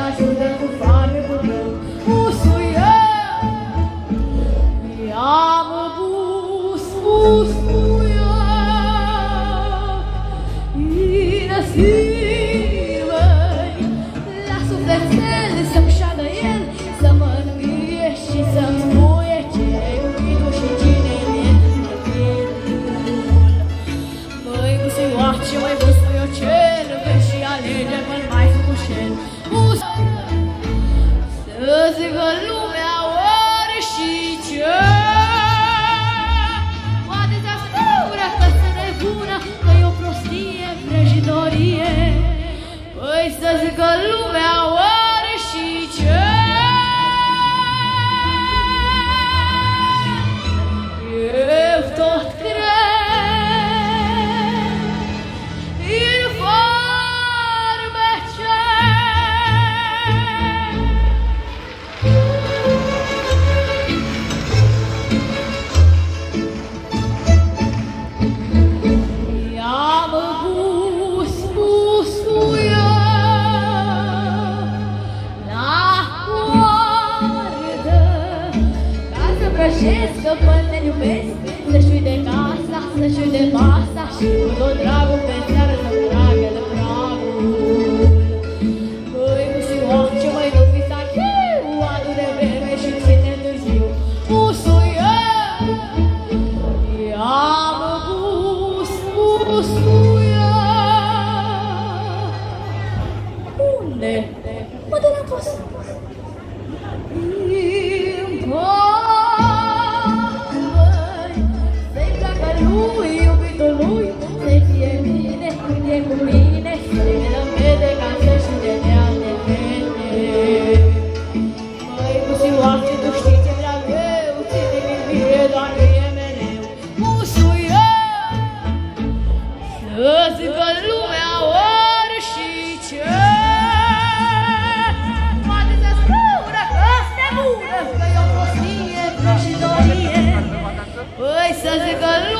ajută cu foame cu greu. Busul eu i-am bus, busul eu inăsirmă-i la sufletel să-mi șadă el, să mă învie și să-mi spuie ce-i iubitul și cine-i vietul. Măi busuioace, măi busuiocel, vezi și alege-mă-l mai scușel. Să zică lumea oare și ce? Poate să spură că sunt nebună, că e o prostie, vrăjitorie. Păi să zică lumea oare și ce? Eu tot cred în farmece. I-am pus busul eu la coardă ca să vrăjesc că până ne iubesc, să-și uite casa, să-și uite masa și cu tot dragul pe seară să-mi tragă de pragul. Băi, busuioace, măi, nu fi sachiu, adu de vreme și ține târziu. Busul eu i-am pus, busul eu. Unde? Unde l-am pus? Să-i placă lui, iubitul lui, să-i fie bine când e cu mine, să-i vede ca să-și dea de vede. Măi, busuioace, tu știi ce vreau eu, ține-mi iubire, doar mie mereu. Busul eu, să zică lumea ori și ce? Poate să spună că ăsta e bună, că e o prostie, vrăjitorie. Păi să zică lumea